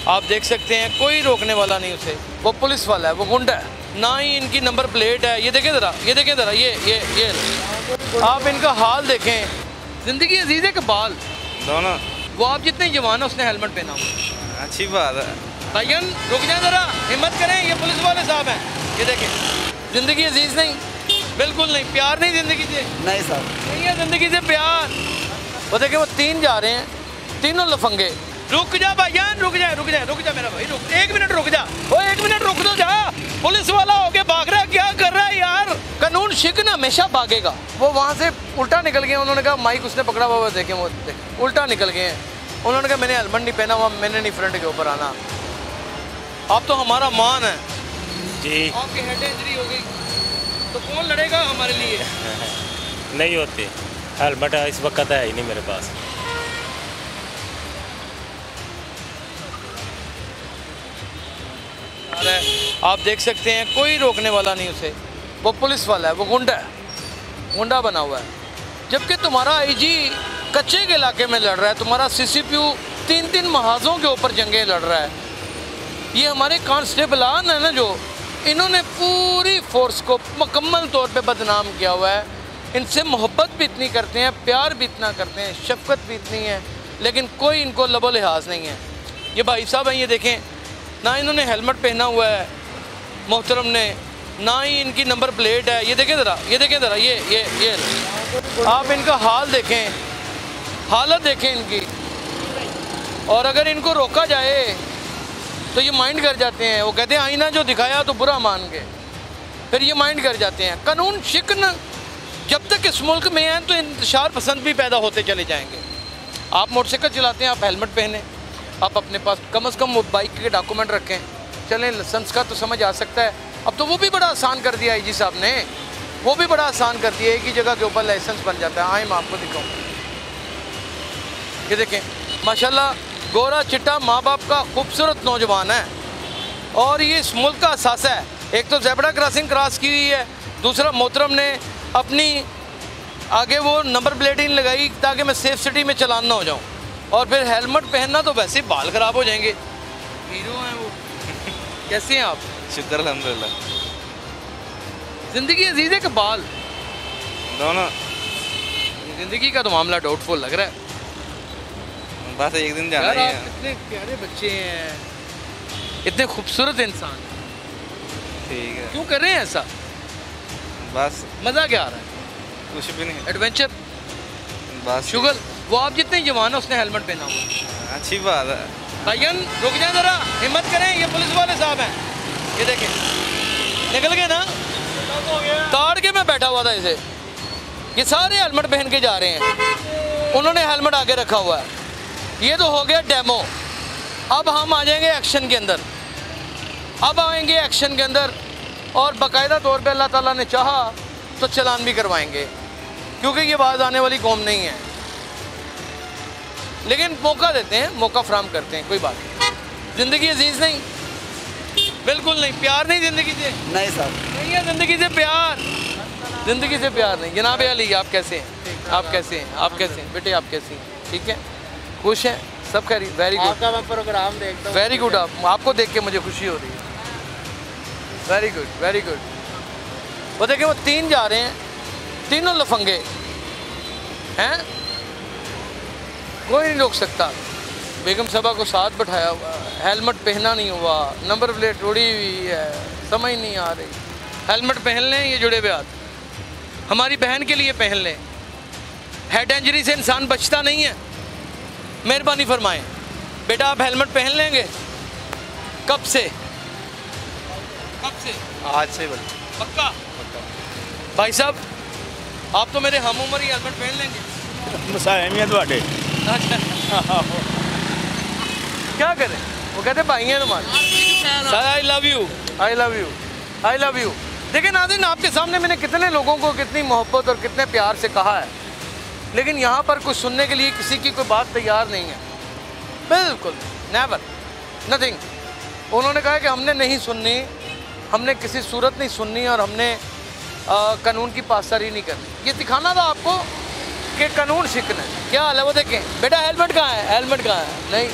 आप देख सकते हैं कोई रोकने वाला नहीं उसे, वो पुलिस वाला है, वो गुंडा है, ना ही इनकी नंबर प्लेट है। ये देखें ज़रा, ये देखें ज़रा, ये आप इनका हाल देखें। ज़िंदगी अजीज़ है कि बाल दोनों। वो आप जितने जवान है उसने हेलमेट पहना हुआ। अच्छी बात है भाईजान, रुक जाए ज़रा, हिम्मत करें, ये पुलिस वाले साहब हैं। ये देखें, ज़िंदगी अजीज़ नहीं, बिल्कुल नहीं, प्यार नहीं ज़िंदगी से, नहीं साहब, नहीं है ज़िंदगी से प्यार। वो देखें, वो तीन जा रहे हैं, तीनों लफंगे। रुक जा भाईजान, रुक जा मेरा भाई, रुक, 1 मिनट रुक जा, वो 1 मिनट रुक दो जा। पुलिस वाला होके भाग रहा है, क्या कर रहा है यार? कानून शिकन हमेशा भागेगा। वो वहाँ से उल्टा निकल गए, उन्होंने कहा माइक उसने पकड़ा हुआ, देखें वो उल्टा निकल गए हैं। उन्होंने कहा मैंने हेलमेट नहीं पहना हुआ, मैंने नहीं फ्रंट के ऊपर आना। आप तो हमारा मान है जी। आपकी हेड इंजरी हो गई तो कौन लड़ेगा हमारे लिए? नहीं होती, हेलमेट इस वक्त है ही नहीं मेरे पास। आप देख सकते हैं कोई रोकने वाला नहीं उसे, वो पुलिस वाला है, वो गुंडा है, गुंडा बना हुआ है। जबकि तुम्हारा आईजी कच्चे के इलाके में लड़ रहा है, तुम्हारा सीसीपीयू 3-3 महाजों के ऊपर जंगें लड़ रहा है। ये हमारे कांस्टेबलान है ना, जो इन्होंने पूरी फोर्स को मुकम्मल तौर पे बदनाम किया हुआ है। इनसे मोहब्बत भी इतनी करते हैं, प्यार भी इतना करते हैं, शफकत भी इतनी है, लेकिन कोई इनको लबो लिहाज नहीं है। ये भाई साहब हैं, ये देखें, ना इन्होंने हेलमेट पहना हुआ है मोहतरम ने, ना ही इनकी नंबर प्लेट है। ये देखें ज़रा, ये आप इनका हाल देखें, हालत देखें इनकी। और अगर इनको रोका जाए तो ये माइंड कर जाते हैं। वो कहते हैं आईना जो दिखाया तो बुरा मान के, फिर ये माइंड कर जाते हैं। कानून शिकन जब तक इस मुल्क में है तो इंतशार पसंद भी पैदा होते चले जाएंगे। आप मोटरसाइकिल चलाते हैं, आप हेलमेट पहने, आप अपने पास कम से कम वो बाइक के डॉक्यूमेंट रखें, चलें, लाइसेंस का तो समझ आ सकता है। अब तो वो भी बड़ा आसान कर दिया आईजी साहब ने, वो भी बड़ा आसान कर दिया, एक ही जगह के ऊपर लाइसेंस बन जाता है। आए मैं आपको दिखाऊँ, ये देखें माशाल्लाह, गोरा चिट्टा माँ बाप का खूबसूरत नौजवान है और ये इस मुल्क का असासा है। एक तो ज़ेब्रा क्रॉसिंग क्रॉस की हुई है, दूसरा मोहतरम ने अपनी आगे वो नंबर प्लेट ही लगाई ताकि मैं सेफ सिटी में चलान ना हो जाऊँ, और फिर हेलमेट पहनना तो वैसे ही बाल ख़राब हो जाएंगे। हीरो हैं वो। कैसे हैं आप? शुक्र अल्हम्दुलिल्लाह। ज़िंदगी अजीज़ है कि बाल दोनों। ज़िंदगी का तो मामला डाउटफुल लग रहा है। बस एक दिन जाना यार ही आप है। इतने प्यारे बच्चे हैं, इतने खूबसूरत इंसान, ठीक है, क्यों कर रहे हैं ऐसा? बस मज़ा क्या आ रहा है? कुछ भी नहीं, एडवेंचर, बस शुगर। वो आप जितने जवान है उसने हेलमेट पहना हुआ। अच्छी बात है भाईजान, रुक जाए ज़रा, हिम्मत करें, ये पुलिस वाले साहब हैं। ये देखें, निकल गए ना, ताड़ के मैं बैठा हुआ था इसे। ये सारे हेलमेट पहन के जा रहे हैं, उन्होंने हेलमेट आगे रखा हुआ है। ये तो हो गया डेमो, अब हम आ जाएंगे एक्शन के अंदर। अब आएंगे एक्शन के अंदर और बाकायदा तौर पे अल्लाह ताला ने चाहा तो चलान भी करवाएंगे, क्योंकि ये बाज आने वाली कौम नहीं है। लेकिन मौका देते हैं, मौका फराम करते हैं, कोई बात नहीं। ज़िंदगी अजीज़ नहीं, बिल्कुल नहीं, प्यार नहीं ज़िंदगी से, नहीं साहब, नहीं है ज़िंदगी से प्यार, ज़िंदगी से प्यार नहीं। जनाब अली, आप कैसे हैं? आप कैसे हैं? आप कैसे हैं बेटे? आप कैसे हैं? ठीक है, खुश हैं? सब खैर, वेरी गुड। आपका मैं प्रोग्राम देखता हूँ, वेरी गुड। आपको देख के मुझे खुशी हो रही है। Very good, very good. वो देखिए, वो तीन जा रहे हैं, तीनों लफंगे हैं, कोई नहीं रोक सकता। बेगम साहबा को साथ बैठाया हुआ, हेलमेट पहना नहीं हुआ, नंबर प्लेट उड़ी हुई है, समझ नहीं आ रही। हेलमेट पहन लें, ये जुड़े हुए हाथ हमारी बहन के लिए पहन लें। हेड इंजरी से इंसान बचता नहीं है। मेहरबानी फरमाएं बेटा, आप हेलमेट पहन लेंगे? कब से? कब से? आज से बोल। पक्का? भाई साहब, आप तो मेरे हम उम्र ही हेलमेट पहन लेंगे। मुसाहिमियत वाटे। अच्छा क्या करें, वो कहते भाई हैं तुम्हारे। I love you, I love you, I love you. देखिए नाज़रीन, आपके सामने मैंने कितने लोगों को कितनी मोहब्बत और कितने प्यार से कहा है, लेकिन यहाँ पर कुछ सुनने के लिए किसी की कोई बात तैयार नहीं है। बिल्कुल नेवर, नथिंग। उन्होंने कहा कि हमने नहीं सुननी, हमने किसी सूरत नहीं सुननी, और हमने कानून की पासदारी नहीं करनी। ये दिखाना था आपको कि कानून शिकन है। क्या हाल है? वो देखें बेटा, हेलमेट कहाँ है? हेलमेट कहाँ है? नहीं,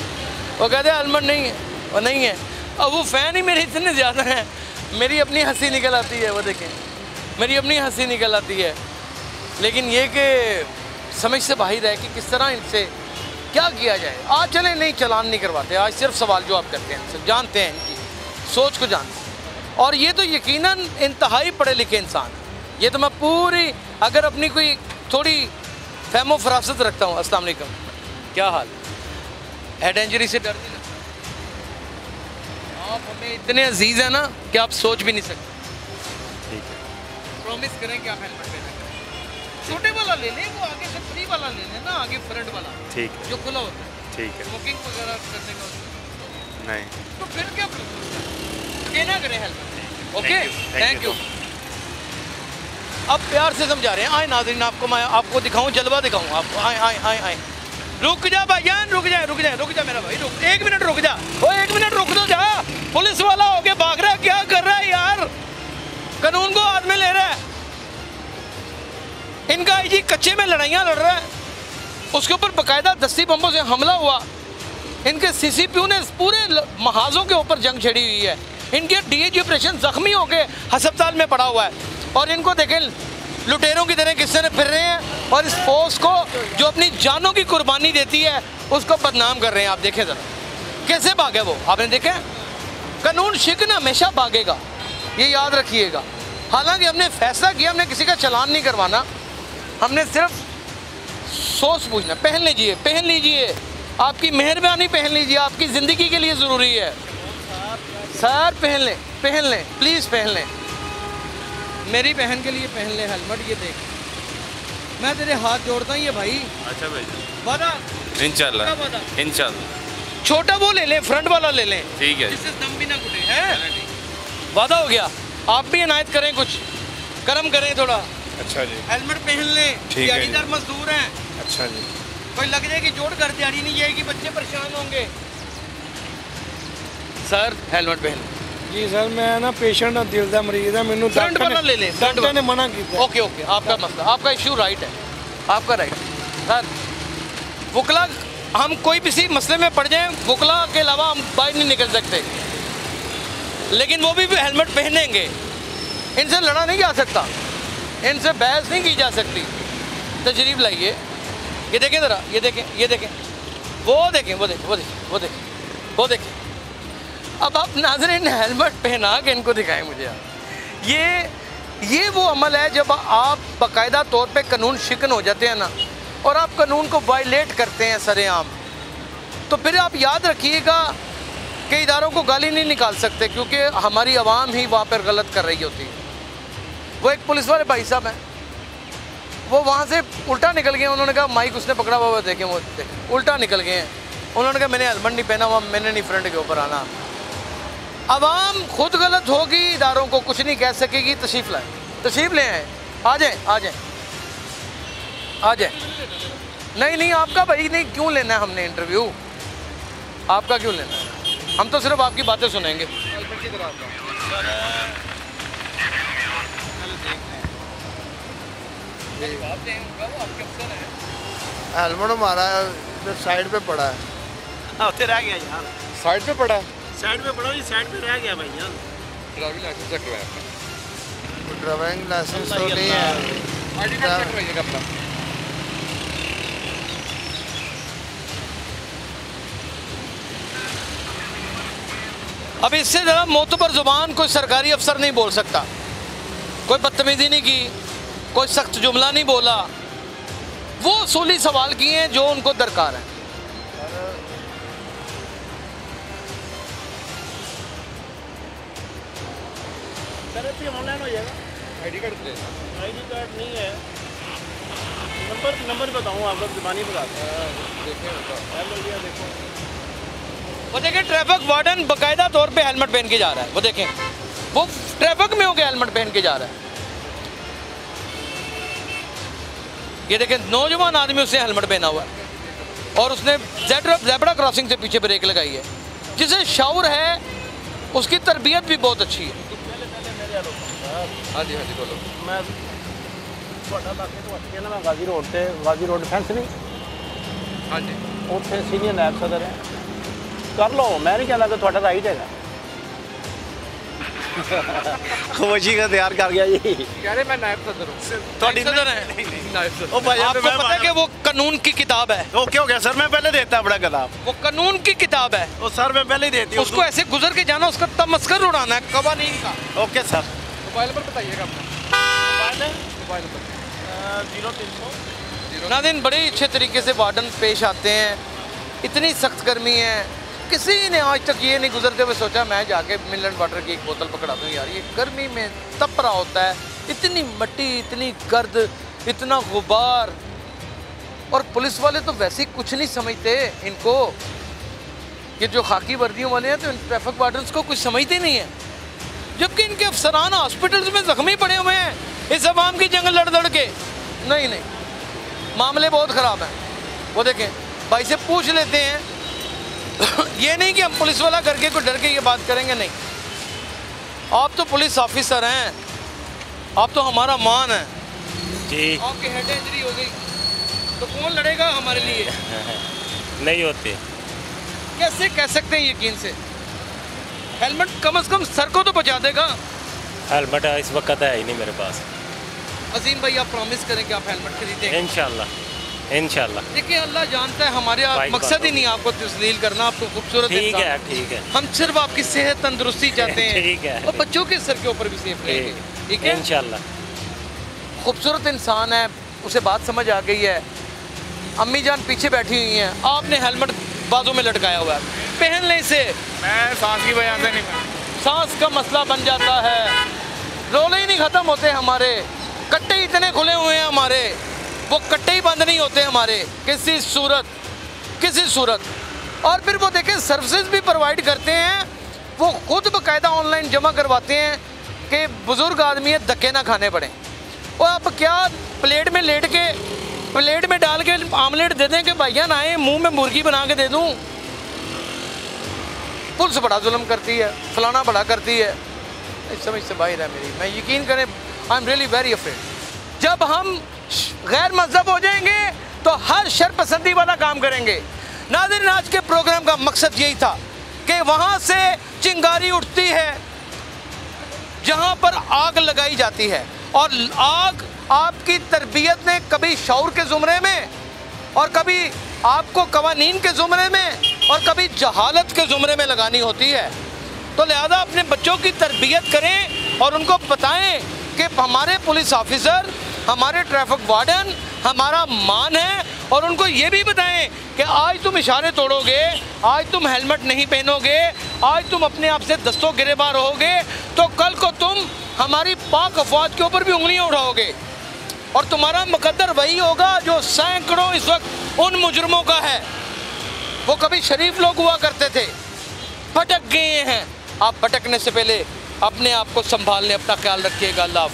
वो कहते हैं हेलमेट नहीं है। और नहीं है। अब वो फ़ैन ही मेरे इतने ज़्यादा हैं, मेरी अपनी हंसी निकल आती है, वो देखें मेरी अपनी हंसी निकल आती है। लेकिन ये कि समझ से बाहर है कि किस तरह इनसे क्या किया जाए। आज चले नहीं, चलान नहीं करवाते, आज सिर्फ सवाल जो आप करते हैं इनसे, जानते हैं इनकी सोच को जानते हैं। और ये तो यकीनन इंतहाई पढ़े लिखे इंसान, ये तो मैं पूरी अगर अपनी कोई थोड़ी फहमो फरासत रखता हूँ। अस्सलाम वालेकुम, क्या हाल? हेड इंजरी से डर नहीं लगता? आप हमें इतने अजीज़ हैं ना कि आप सोच भी नहीं सकते। ठीक है, प्रॉमिस करें कि आप हेलमेट पहना करें। छोटे वाला ले लें, वो आगे से फ्री वाला ले लें ना, आगे फ्रंट वाला ठीक है, जो खुला होता है। ठीक है। स्मोकिंग वगैरह करने का उसमें नहीं, तो फिर क्या कहना करें हेलमेट। Okay, thank you. अब प्यार से समझा रहे हैं। आए नाज़रीन, आपको मैं आपको दिखाऊं, जलवा दिखाऊं आपको। आए आए आए आए, रुक जा भाईजान, रुक जा रुक जा रुक जा मेरा भाई, रुक 1 मिनट रुक जा। ओ 1 मिनट रुक तो जा, पुलिस वाला होके भाग रहा है, क्या कर रहा है यार? कानून को हाथ में ले रहा है। इनका आईजी कच्चे में लड़ाइयाँ लड़ रहा है, उसके ऊपर बाकायदा दस्ती बम्बों से हमला हुआ। इनके सीसीपीयू ने पूरे महाजों के ऊपर जंग छेड़ी हुई है। इनके डीएजी ऑपरेशन जख्मी होकर अस्पताल में पड़ा हुआ है। और इनको देखें लुटेरों की तरह किस तरह फिर रहे हैं, और इस फोर्स को जो अपनी जानों की कुर्बानी देती है उसको बदनाम कर रहे हैं। आप देखें ज़रा कैसे भागे वो, आपने देखे? कानून शिकन हमेशा भागेगा, ये याद रखिएगा। हालांकि हमने फैसला किया, हमने किसी का चालान नहीं करवाना, हमने सिर्फ सोच पूछना। पहन लीजिए, पहन लीजिए, आपकी मेहरबानी पहन लीजिए, आपकी ज़िंदगी के लिए ज़रूरी है। सर पहन लें प्लीज़, पहन लें। मेरी बहन के लिए पहन ले हेलमेट। ये देख, मैं तेरे हाथ जोड़ता हूँ ये भाई। अच्छा भाई, वादा इंशाल्लाह, इंशाल्लाह। छोटा वो ले लें, फ्रंट वाला ले लें, ठीक है, जिससे दम भी ना घुटे, हैं? वादा हो गया। आप भी इनायत करें, कुछ करम करें थोड़ा। अच्छा जी, हेलमेट पहन लें, दिहाड़ीदार मजदूर हैं। अच्छा जी, कोई लग जाएगी चोट, घर दिहाड़ी नहीं जाएगी, बच्चे परेशान होंगे। सर हेलमेट पहन जी सर, मैं ना पेशेंट दिल का मरीज है, मैंने फ्रंट वाला ले लें, डॉक्टर ने मना किया। ओके ओके, आपका मसला, आपका इशू राइट है, आपका राइट। सर वकला, हम कोई किसी मसले में पड़ जाएं, वकला के अलावा हम बाहर नहीं निकल सकते, लेकिन वो भी हेलमेट पहनेंगे। इनसे लड़ा नहीं जा सकता, इनसे बहस नहीं की जा सकती। तशरीफ लाइए, ये देखें ज़रा, ये देखें, ये देखें, वो देखें, वो देखें, वो देखें, वो देखें, वो देखें। अब आप नाज़रीन हेलमेट पहना के इनको दिखाएं मुझे आप। ये वो अमल है जब आप बाकायदा तौर पे कानून शिकन हो जाते हैं ना, और आप कानून को वायलेट करते हैं सरेआम, तो फिर आप याद रखिएगा कि इदारों को गाली नहीं निकाल सकते, क्योंकि हमारी आवाम ही वहाँ पर गलत कर रही होती है। वो एक पुलिस वाले भाई साहब हैं, वो वहाँ से उल्टा निकल गए। उन्होंने कहा माइक उसने पकड़ा हुआ, देखें वो देखें उल्टा निकल गए हैं। उन्होंने कहा मैंने हेलमेट नहीं पहना हुआ, मैंने नहीं फ्रंट के ऊपर आना। अवाम खुद गलत होगी, इदारों को कुछ नहीं कह सकेगी। तशरीफ़ लाए, तशरीफ़ ले आए, आ जाएं, आ जाएं, आ जाएं। नहीं नहीं, आपका भाई नहीं, क्यों लेना है हमने इंटरव्यू, आपका क्यों लेना है? हम तो सिर्फ आपकी बातें सुनेंगे। हेलमेट हमारा साइड पे पड़ा है। रह गया यार, साइड पे पड़ा है, साइड पे पड़ा, साइड पे रह गया भाई यार। ड्राइविंग लाइसेंस चेक करवाया? ड्राइविंग लाइसेंस तो नहीं है, आईडी कार्ड चेक करवाइएगा अपना। अब इससे ज़्यादा मोतबर ज़ुबान कोई सरकारी अफसर नहीं बोल सकता। कोई बदतमीज़ी नहीं की, कोई सख्त जुमला नहीं बोला, वो उसूली सवाल किए हैं जो उनको दरकार है। ऑनलाइन हो जाएगा। आईडी कार्ड नहीं है, नंबर बताऊँ आपको, ज़बानी बताता है। देखो वो देखें ट्रैफिक वार्डन बाकायदा तौर पे हेलमेट पहन के जा रहा है। वो देखें, वो ट्रैफिक में होकर हेलमेट पहन के जा रहा है। ये देखें नौजवान आदमी, उसने हेलमेट पहना हुआ है और उसने ज़ेब्रा क्रॉसिंग से पीछे ब्रेक लगाई है। जिसे शऊर है उसकी तरबियत भी बहुत अच्छी है। हाँ जी, हाँ जी, बोलो। मैं गाजी रोड से, गाजी रोड डिफेंस नहीं, हाँ जी, उत्थे सीनियर नायब सदर है। कर लो, मैं नहीं कहता कि थोड़ा राइट है। खामोशी का तैयार कर गया जी। कह रहे मैं नायब सदर हूँ। थोड़ी नायब सदर है। नायब सदर। ओ भाई आपको पता है कि वो कानून की किताब है। ओके हो गया सर, मैं पहले देता बड़ा गलाब। वो कानून की किताब है। ओ सर मैं पहले ही देती हूँ उसको ऐसे गुजर के जाना, उसका तमस्कर उड़ाना है कवानीन का। Okay sir. मोबाइल नंबर बताइएगा अपना। Mobile number 0300। नादिन बड़े अच्छे तरीके से वार्डन पेश आते हैं। इतनी सख्त गर्मी है, किसी ने आज तक ये नहीं गुजरते हुए सोचा मैं जाके मिनरल वाटर की एक बोतल पकड़ा दूँ। यार ये गर्मी में तप रहा होता है, इतनी मिट्टी, इतनी गर्द, इतना गुबार। और पुलिस वाले तो वैसे ही कुछ नहीं समझते इनको। ये जो खाकी वर्दियों वाले हैं तो इन ट्रैफिक वार्डन्स को कुछ समझते नहीं है, जबकि इनके अफसरान हॉस्पिटल्स में जख्मी पड़े हुए हैं इस अवाम की जंग लड़ लड़ के। नहीं नहीं, मामले बहुत ख़राब हैं। वो देखें, भाई से पूछ लेते हैं। ये नहीं कि हम पुलिस वाला करके कोई डर के ये बात करेंगे, नहीं। आप तो पुलिस ऑफिसर हैं, आप तो हमारा मान है जी। आपकी हेड इंजरी हो गई तो कौन लड़ेगा हमारे लिए? नहीं होती। कैसे कह सकते हैं यकीन से? हेलमेट कम से कम सर को तो बचा देगा। हेलमेट इस वक्त है ही नहीं मेरे पास। अजीम भाई आप प्रॉमिस करें कि आप हेलमेट खरीदेंगे? इंशाल्लाह इंशाल्लाह। देखिए अल्लाह जानता है, हमारे मकसद ही नहीं आपको तस्लील करना, आपको खूबसूरत ठीक है, इंसान। ठीक है। हम सिर्फ आपकी सेहत तंदुरुस्ती चाहते हैं। ठीक है। और बच्चों के सर के ऊपर भी सेफ रहेंगे। ठीक है, इंशाल्लाह। खूबसूरत इंसान है, उसे बात समझ आ गई है। अम्मी जान पीछे बैठी हुई हैं, आपने हेलमेट बाजू में लटकाया हुआ है, पहन ले इसे। मैं सांस की वजह से नहीं, सांस का मसला बन जाता है, रोले ही नहीं ख़त्म होते हमारे, कट्टे इतने खुले हुए हैं हमारे, वो कट्टे ही बंद नहीं होते हमारे किसी सूरत। और फिर वो देखें सर्विसेज भी प्रोवाइड करते हैं, वो खुद बाकायदा ऑनलाइन जमा करवाते हैं कि बुज़ुर्ग आदमी है धक्के ना खाने पड़े। और आप क्या प्लेट में लेट के, प्लेट में डाल के आमलेट दे दें कि भाइया ना आए, मुंह में मुर्गी बना के दे दूँ? पुलिस बड़ा जुल्म करती है, फलाना बड़ा करती है। इस समझ से बाहर है मेरी, मैं यकीन करें I am really very afraid. जब हम गैर मजहब हो जाएंगे तो हर शर पसंदी वाला काम करेंगे। नाज़रीन, आज के प्रोग्राम का मकसद यही था कि वहाँ से चिंगारी उठती है जहाँ पर आग लगाई जाती है, और आग आपकी तरबियत ने कभी शऊर के ज़ुमरे में, और कभी आपको कवानीन के ज़ुमरे में, और कभी जहालत के ज़ुमरे में लगानी होती है। तो लिहाजा अपने बच्चों की तरबियत करें और उनको बताएं कि हमारे पुलिस ऑफिसर, हमारे ट्रैफिक वार्डन हमारा मान है, और उनको ये भी बताएं कि आज तुम इशारे तोड़ोगे, आज तुम हेलमेट नहीं पहनोगे, आज तुम अपने आप से दस्तों गिरेबार रहोगे, तो कल को तुम हमारी पाक अफवाज के ऊपर भी उंगलियां उठाओगे, और तुम्हारा मुकद्दर वही होगा जो सैकड़ों इस वक्त उन मुजरमों का है। वो कभी शरीफ लोग हुआ करते थे, भटक गए हैं। आप भटकने से पहले अपने आप को संभाल लें, अपना ख्याल रखिएगा। अल्लाह हाफ़िज़।